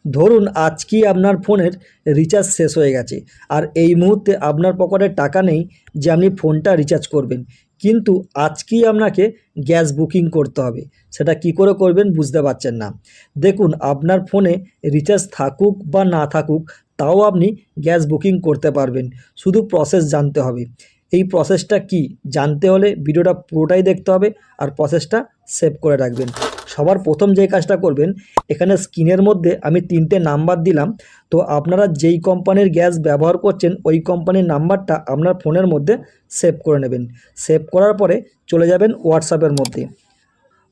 ধরুন আজকেই আপনার ফোনের রিচার্জ শেষ হয়ে গেছে আর এই মুহূর্তে আপনার পকেটে টাকা নেই যে আপনি ফোনটা রিচার্জ করবেন, কিন্তু আজকেই আপনাকে গ্যাস বুকিং করতে হবে। সেটা কি করে করবেন বুঝতে পারছেন না। দেখুন, আপনার ফোনে রিচার্জ থাকুক বা না থাকুক, তাও আপনি গ্যাস বুকিং করতে পারবেন। শুধু প্রসেস জানতে হবে। এই প্রসেসটা কি জানতে হলে ভিডিওটা পুরোটাই দেখতে হবে আর প্রসেসটা সেভ করে রাখবেন। সবার প্রথম যে কাজটা করবেন, এখানে স্ক্রিনের মধ্যে আমি 3টে নাম্বার দিলাম, তো আপনারা যেই কোম্পানির গ্যাস ব্যবহার করছেন ওই কোম্পানির নাম্বারটা আপনার ফোনের মধ্যে সেভ করে নেবেন। সেভ করার পরে চলে যাবেন হোয়াটসঅ্যাপের মধ্যে।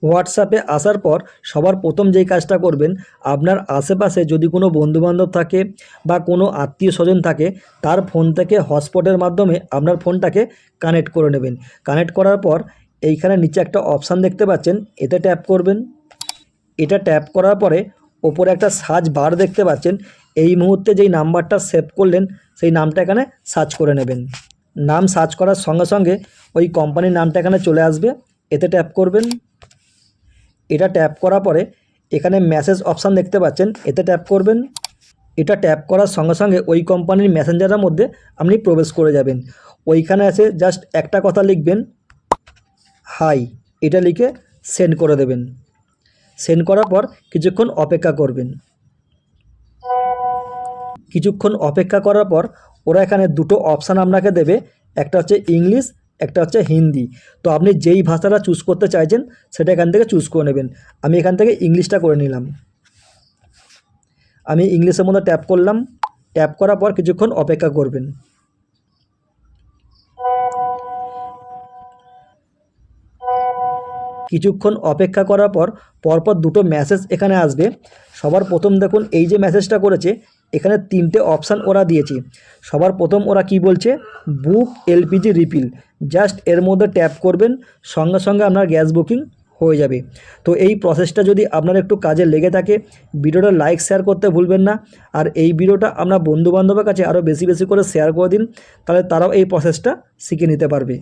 হোয়াটসঅ্যাপে আসার পর সবার প্রথম যেই কাজটা করবেন, আপনার আশেপাশে যদি কোনো বন্ধুবান্ধব থাকে বা কোনো আত্মীয় স্বজন থাকে, তার ফোন থেকে হটস্পটের মাধ্যমে আপনার ফোনটাকে কানেক্ট করে নেবেন। কানেক্ট করার পর এইখানে নিচে একটা অপশান দেখতে পাচ্ছেন, এতে ট্যাপ করবেন। এটা ট্যাপ করার পরে ওপরে একটা সার্চ বার দেখতে পাচ্ছেন, এই মুহূর্তে যেই নাম্বারটা সেভ করলেন সেই নামটা এখানে সার্চ করে নেবেন। নাম সার্চ করার সঙ্গে সঙ্গে ওই কোম্পানির নামটা এখানে চলে আসবে, এতে ট্যাপ করবেন। এটা ট্যাপ করার পরে এখানে মেসেজ অপশান দেখতে পাচ্ছেন, এতে ট্যাপ করবেন। এটা ট্যাপ করার সঙ্গে সঙ্গে ওই কোম্পানির মেসেঞ্জারের মধ্যে আপনি প্রবেশ করে যাবেন। ওইখানে এসে জাস্ট একটা কথা লিখবেন, হাই, এটা লিখে সেন্ড করে দেবেন। সেন্ড করার পর কিছুক্ষণ অপেক্ষা করবেন। কিছুক্ষণ অপেক্ষা করার পর ওরা এখানে দুটো অপশান আপনাকে দেবে, একটা হচ্ছে ইংলিশ, একটা হচ্ছে হিন্দি। তো আপনি যেই ভাষাটা চুজ করতে চাইছেন সেটা এখান থেকে চুজ করে নেবেন। আমি এখান থেকে ইংলিশটা করে নিলাম। আমি ইংলিশের মধ্যে ট্যাপ করলাম। ট্যাপ করার পর কিছুক্ষণ অপেক্ষা করবেন। কিছুক্ষণ অপেক্ষা করার পর পরপর দুটো মেসেজ এখানে আসবে। সবার প্রথম দেখুন, এই যে মেসেজটা করেছে এখানে 3টে অপশান ওরা দিয়েছে। সবার প্রথম ওরা কি বলছে, বুক এলপিজি রিফিল। জাস্ট এর মধ্যে ট্যাপ করবেন, সঙ্গে সঙ্গে আপনার গ্যাস বুকিং হয়ে যাবে। তো এই প্রসেসটা যদি আপনার একটু কাজে লেগে থাকে, ভিডিওটা লাইক শেয়ার করতে ভুলবেন না। আর এই ভিডিওটা আপনার বন্ধুবান্ধবের কাছে আরও বেশি বেশি করে শেয়ার করে দিন, তাহলে তারাও এই প্রসেসটা শিখে নিতে পারবে।